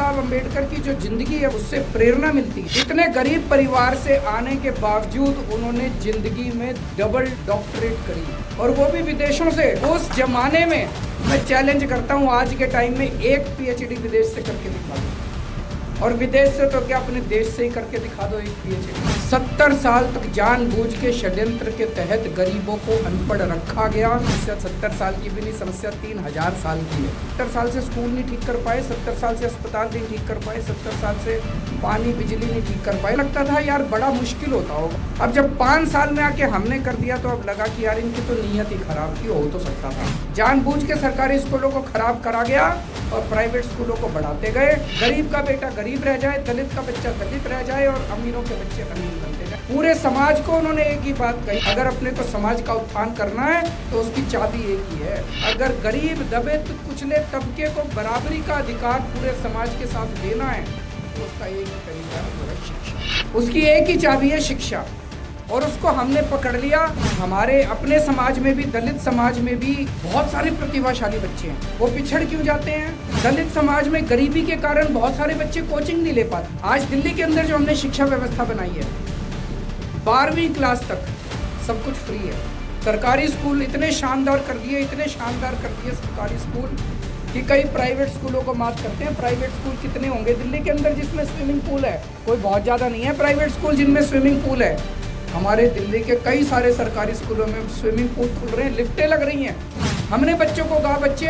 साहब अम्बेडकर की जो जिंदगी है उससे प्रेरणा मिलती है। इतने गरीब परिवार से आने के बावजूद उन्होंने जिंदगी में डबल डॉक्टरेट करी और वो भी विदेशों से। उस जमाने में मैं चैलेंज करता हूँ आज के टाइम में एक पीएचडी विदेश से करके दिखा दो, और विदेश से तो क्या अपने देश से ही करके दिखा दो एक पीएचडी। 70 साल तक जानबूझ के षड्यंत्र के तहत गरीबों को अनपढ़ रखा गया। 70 साल की भी नहीं, समस्या 3000 साल की है। 70 साल से स्कूल नहीं ठीक कर पाए, 70 साल से अस्पताल नहीं ठीक कर पाए, 70 साल से पानी बिजली नहीं ठीक कर पाए। लगता था यार बड़ा मुश्किल होता होगा। अब जब 5 साल में आके हमने कर दिया तो अब लगा कि यार इनकी तो नीयत ही खराब थी, हो तो सकता था। जानबूझ के सरकारी स्कूलों को खराब करा गया और प्राइवेट स्कूलों को बढ़ाते गए। गरीब का बेटा गरीब रह जाए, दलित का बच्चा दलित रह जाए और अमीरों के बच्चे अमीर बनते गए। पूरे समाज को उन्होंने एक ही बात कही, अगर अपने को समाज का उत्थान करना है तो उसकी चाबी एक ही है। अगर गरीब दबित कुचले तबके को बराबरी का अधिकार पूरे समाज के साथ देना है तो उसका एक ही तरीका है, वो है शिक्षा। उसकी एक ही चाबी है शिक्षा, और उसको हमने पकड़ लिया। हमारे अपने समाज में भी, दलित समाज में भी बहुत सारे प्रतिभाशाली बच्चे हैं। वो पिछड़ क्यों जाते हैं? दलित समाज में गरीबी के कारण बहुत सारे बच्चे कोचिंग नहीं ले पाते। आज दिल्ली के अंदर जो हमने शिक्षा व्यवस्था बनाई है, 12वीं क्लास तक सब कुछ फ्री है। सरकारी स्कूल इतने शानदार कर दिए, इतने शानदार कर दिए सरकारी स्कूल कि कई प्राइवेट स्कूलों को मात करते हैं। प्राइवेट स्कूल कितने होंगे दिल्ली के अंदर जिसमें स्विमिंग पूल है? कोई बहुत ज़्यादा नहीं है प्राइवेट स्कूल जिनमें स्विमिंग पूल है। हमारे दिल्ली के कई सारे सरकारी स्कूलों में स्विमिंग पूल खुल रहे हैं, लिफ्टें लग रही हैं। हमने बच्चों को कहा, बच्चे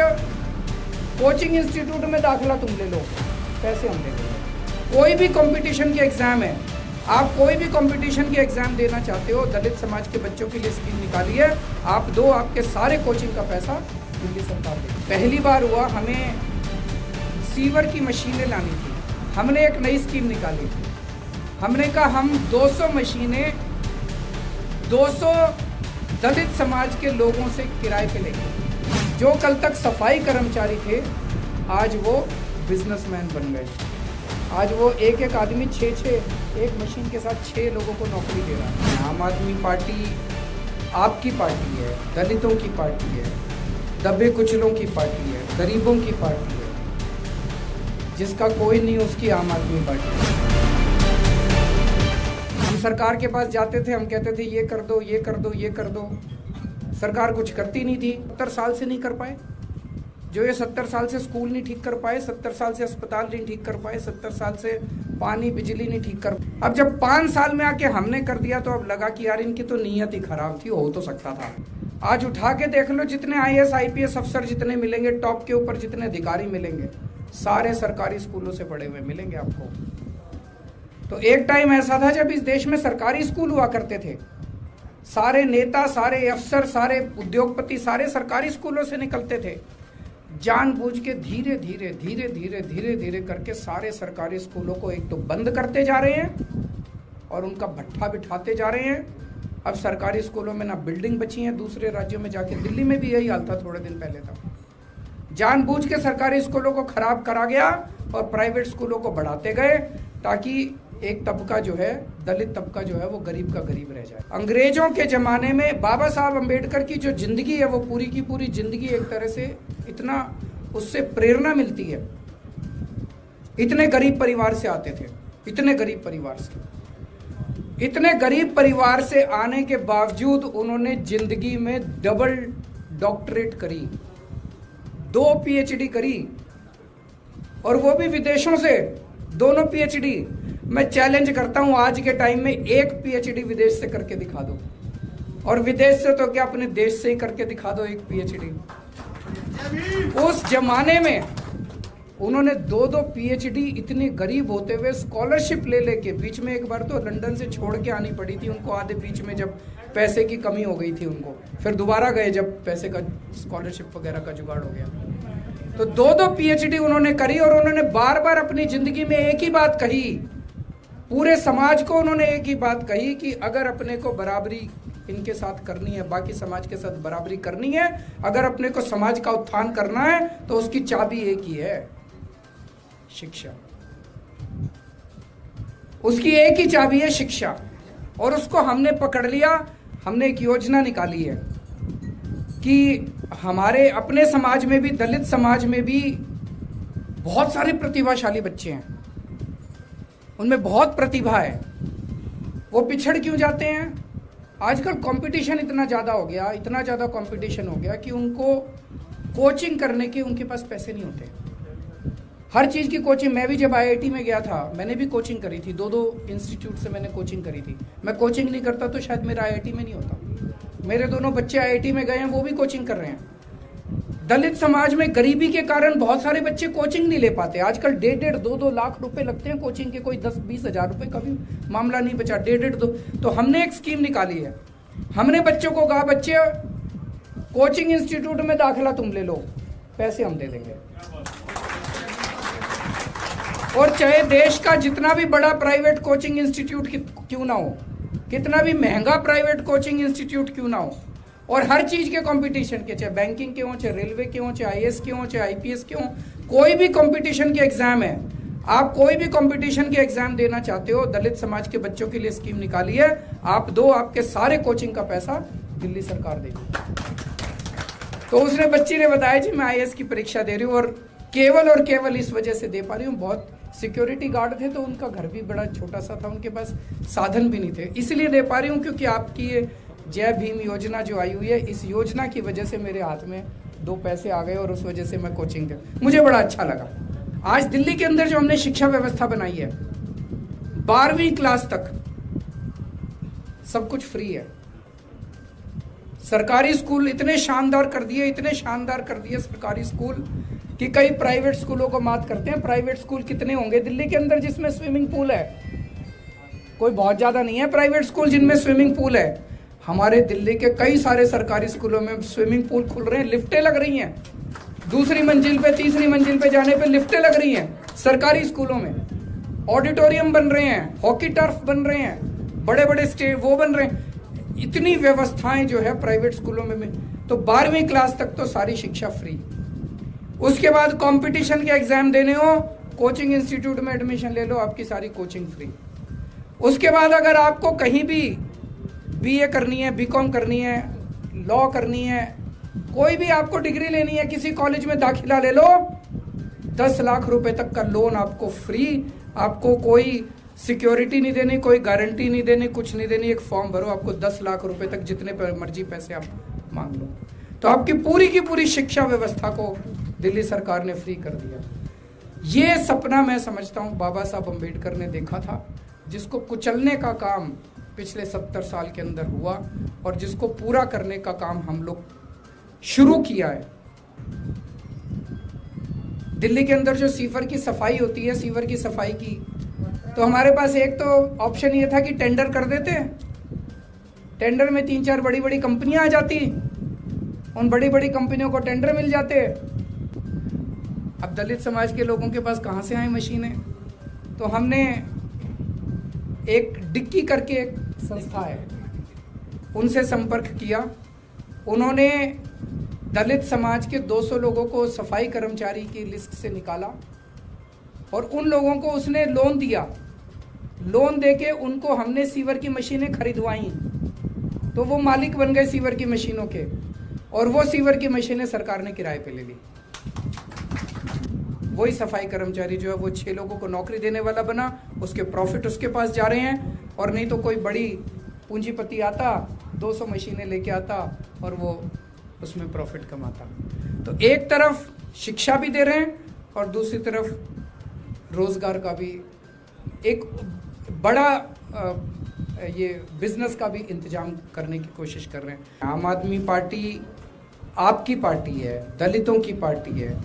कोचिंग इंस्टीट्यूट में दाखिला तुम ले लो, पैसे हम दे देंगे। कोई भी कंपटीशन के एग्जाम है, आप कोई भी कंपटीशन के एग्जाम देना चाहते हो, दलित समाज के बच्चों के लिए स्कीम निकाली है, आप दो, आपके सारे कोचिंग का पैसा दिल्ली सरकार दे। पहली बार हुआ हमें सीवर की मशीनें लानी थी, हमने एक नई स्कीम निकाली थी। हमने कहा हम 200 मशीनें 200 दलित समाज के लोगों से किराए पे लेंगे। जो कल तक सफाई कर्मचारी थे आज वो बिजनेसमैन बन गए। आज वो एक एक आदमी 6 एक मशीन के साथ 6 लोगों को नौकरी दे रहा है। आम आदमी पार्टी आपकी पार्टी है, दलितों की पार्टी है, दबे कुचलों की पार्टी है, गरीबों की पार्टी है। जिसका कोई नहीं उसकी आम आदमी पार्टी है। सरकार के पास जाते थे, हम कहते थे ये कर दो, ये कर दो, ये कर दो। सरकार कुछ करती नहीं थी। 70 साल से नहीं कर पाए जो ये 70 साल से स्कूल नहीं ठीक कर पाए, 70 साल से अस्पताल नहीं ठीक कर पाए, 70 साल से पानी बिजली नहीं ठीक कर। अब जब 5 साल में आके हमने कर दिया तो अब लगा कि यार इनकी तो नीयत ही खराब थी, हो तो सकता था। आज उठा के देख लो, जितने IAS IPS अफसर जितने मिलेंगे, टॉप के ऊपर जितने अधिकारी मिलेंगे, सारे सरकारी स्कूलों से पढ़े हुए मिलेंगे आपको। तो एक टाइम ऐसा था जब इस देश में सरकारी स्कूल हुआ करते थे। सारे नेता, सारे अफसर, सारे उद्योगपति सारे सरकारी स्कूलों से निकलते थे। जानबूझ के धीरे धीरे धीरे धीरे धीरे धीरे करके सारे सरकारी स्कूलों को एक तो बंद करते जा रहे हैं और उनका भट्ठा बिठाते जा रहे हैं। अब सरकारी स्कूलों में ना बिल्डिंग बची है, दूसरे राज्यों में जाके, दिल्ली में भी यही हाल था थोड़े दिन पहले था। जानबूझ के सरकारी स्कूलों को खराब करा गया और प्राइवेट स्कूलों को बढ़ाते गए ताकि एक तबका जो है, दलित तबका जो है, वो गरीब का गरीब रह जाए। अंग्रेजों के जमाने में बाबा साहब अम्बेडकर की जो जिंदगी है वो पूरी की पूरी जिंदगी एक तरह से इतना उससे प्रेरणा मिलती है। इतने गरीब परिवार से आते थे, इतने गरीब परिवार से आने के बावजूद उन्होंने जिंदगी में डबल डॉक्टरेट करी, 2 PhD करी, और वो भी विदेशों से, दोनों PhD। मैं चैलेंज करता हूं आज के टाइम में एक PhD विदेश से करके दिखा दो, और विदेश से तो क्या अपने देश से ही करके दिखा दो एक PhD। उस जमाने में उन्होंने 2 PhD इतने गरीब होते हुए स्कॉलरशिप ले लेके, बीच में एक बार तो लंदन से छोड़ के आनी पड़ी थी उनको, आधे बीच में जब पैसे की कमी हो गई थी उनको, फिर दोबारा गए जब पैसे का, स्कॉलरशिप वगैरह का जुगाड़ हो गया। तो 2 PhD उन्होंने करी और उन्होंने बार बार अपनी जिंदगी में एक ही बात कही, पूरे समाज को उन्होंने एक ही बात कही कि अगर अपने को बराबरी इनके साथ करनी है, बाकी समाज के साथ बराबरी करनी है, अगर अपने को समाज का उत्थान करना है तो उसकी चाबी एक ही है, शिक्षा। उसकी एक ही चाबी है शिक्षा, और उसको हमने पकड़ लिया। हमने एक योजना निकाली है कि हमारे अपने समाज में भी, दलित समाज में भी बहुत सारे प्रतिभाशाली बच्चे हैं, उनमें बहुत प्रतिभा है, वो पिछड़ क्यों जाते हैं? आजकल कंपटीशन इतना ज़्यादा हो गया, इतना ज़्यादा कंपटीशन हो गया कि उनको कोचिंग करने के उनके पास पैसे नहीं होते। हर चीज़ की कोचिंग, मैं भी जब आईआईटी में गया था मैंने भी कोचिंग करी थी, दो इंस्टीट्यूट से मैंने कोचिंग करी थी। मैं कोचिंग नहीं करता तो शायद मेरा आईआईटी में नहीं होता। मेरे दोनों बच्चे आईआईटी में गए हैं, वो भी कोचिंग कर रहे हैं। दलित समाज में गरीबी के कारण बहुत सारे बच्चे कोचिंग नहीं ले पाते। आजकल 1.5-2 लाख रुपए लगते हैं कोचिंग के, कोई 10-20 हज़ार रुपए का भी मामला नहीं बचा, 1.5-2। तो हमने एक स्कीम निकाली है, हमने बच्चों को कहा बच्चे कोचिंग इंस्टीट्यूट में दाखिला तुम ले लो, पैसे हम दे देंगे। और चाहे देश का जितना भी बड़ा प्राइवेट कोचिंग इंस्टीट्यूट क्यों ना हो, कितना भी महंगा प्राइवेट कोचिंग इंस्टीट्यूट क्यों ना हो, और हर चीज के कंपटीशन के, चाहे बैंकिंग के हो, चाहे रेलवे के हो, चाहे आईएएस के हो, चाहे आईपीएस के हो, कोई भी कंपटीशन के एग्जाम है, आप कोई भी कंपटीशन के एग्जाम देना चाहते हो, दलित समाज के बच्चों के लिए स्कीम निकाली है। आप दो, आपके सारे कोचिंग का पैसा दिल्ली सरकार देगी। तो उसने बच्ची ने बताया जी मैं आईएएस की परीक्षा दे रही हूँ, और केवल इस वजह से दे पा रही हूँ, बहुत सिक्योरिटी गार्ड थे तो उनका घर भी बड़ा छोटा सा था, उनके पास साधन भी नहीं थे, इसलिए दे पा रही हूँ क्योंकि आपकी ये जय भीम योजना जो आई हुई है, इस योजना की वजह से मेरे हाथ में 2 पैसे आ गए और उस वजह से मैं कोचिंग दे, मुझे बड़ा अच्छा लगा। आज दिल्ली के अंदर जो हमने शिक्षा व्यवस्था बनाई है, 12वीं क्लास तक सब कुछ फ्री है। सरकारी स्कूल इतने शानदार कर दिए सरकारी स्कूल कि कई प्राइवेट स्कूलों को मात करते हैं। प्राइवेट स्कूल कितने होंगे दिल्ली के अंदर जिसमें स्विमिंग पूल है? कोई बहुत ज्यादा नहीं है प्राइवेट स्कूल जिनमें स्विमिंग पूल है। हमारे दिल्ली के कई सारे सरकारी स्कूलों में स्विमिंग पूल खुल रहे हैं, लिफ्टें लग रही हैं, 2री मंजिल पे 3री मंजिल पे जाने पे लिफ्टें लग रही हैं सरकारी स्कूलों में। ऑडिटोरियम बन रहे हैं, हॉकी टर्फ बन रहे हैं, बड़े बड़े स्टेज वो बन रहे हैं। इतनी व्यवस्थाएं जो है प्राइवेट स्कूलों में। तो 12वीं क्लास तक तो सारी शिक्षा फ्री। उसके बाद कंपटीशन के एग्जाम देने हो, कोचिंग इंस्टीट्यूट में एडमिशन ले लो, आपकी सारी कोचिंग फ्री। उसके बाद अगर आपको कहीं भी बीए करनी है, बीकॉम करनी है, लॉ करनी है, कोई भी आपको डिग्री लेनी है, किसी कॉलेज में दाखिला ले लो, 10 लाख रुपए तक का लोन आपको फ्री। आपको कोई सिक्योरिटी नहीं देनी, कोई गारंटी नहीं देनी, कुछ नहीं देनी, एक फॉर्म भरो, आपको 10 लाख रुपए तक जितने मर्जी पैसे आप मांग लो। तो आपकी पूरी की पूरी शिक्षा व्यवस्था को दिल्ली सरकार ने फ्री कर दिया। ये सपना मैं समझता हूँ बाबा साहब अम्बेडकर ने देखा था, जिसको कुचलने का काम पिछले 70 साल के अंदर हुआ और जिसको पूरा करने का काम हम लोग शुरू किया है। दिल्ली के अंदर जो सीवर की सफाई होती है, सीवर की सफाई की, तो हमारे पास एक तो ऑप्शन ये था कि टेंडर कर देते, टेंडर में 3-4 बड़ी बड़ी कंपनियां आ जाती, उन बड़ी बड़ी कंपनियों को टेंडर मिल जाते। अब दलित समाज के लोगों के पास कहाँ से आए मशीनें? तो हमने एक डिक्की करके एक संस्था है, उनसे संपर्क किया। उन्होंने दलित समाज के 200 लोगों को सफाई कर्मचारी की लिस्ट से निकाला और उन लोगों को उसने लोन दिया। लोन देके उनको हमने सीवर की मशीनें खरीदवाई, तो वो मालिक बन गए सीवर की मशीनों के, और वो सीवर की मशीनें सरकार ने किराए पे ले ली। वही सफाई कर्मचारी जो है वो 6 लोगों को नौकरी देने वाला बना, उसके प्रॉफिट उसके पास जा रहे हैं। और नहीं तो कोई बड़ी पूंजीपति आता, 200 मशीनें लेके आता और वो उसमें प्रॉफिट कमाता। तो एक तरफ शिक्षा भी दे रहे हैं और दूसरी तरफ रोजगार का भी एक बड़ा ये बिजनेस का भी इंतजाम करने की कोशिश कर रहे हैं। आम आदमी पार्टी आपकी पार्टी है, दलितों की पार्टी है,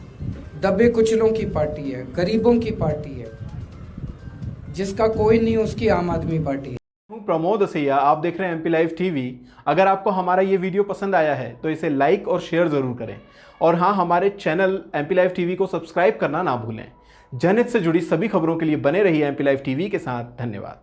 दबे कुचलों की पार्टी है, गरीबों की पार्टी है, जिसका कोई नहीं उसकी आम आदमी पार्टी है। हूँ प्रमोद असैया, आप देख रहे हैं एमपी लाइव टीवी। अगर आपको हमारा ये वीडियो पसंद आया है तो इसे लाइक और शेयर ज़रूर करें, और हाँ, हमारे चैनल एमपी लाइव टीवी को सब्सक्राइब करना ना भूलें। जनहित से जुड़ी सभी खबरों के लिए बने रहिए एमपी लाइव टीवी के साथ। धन्यवाद।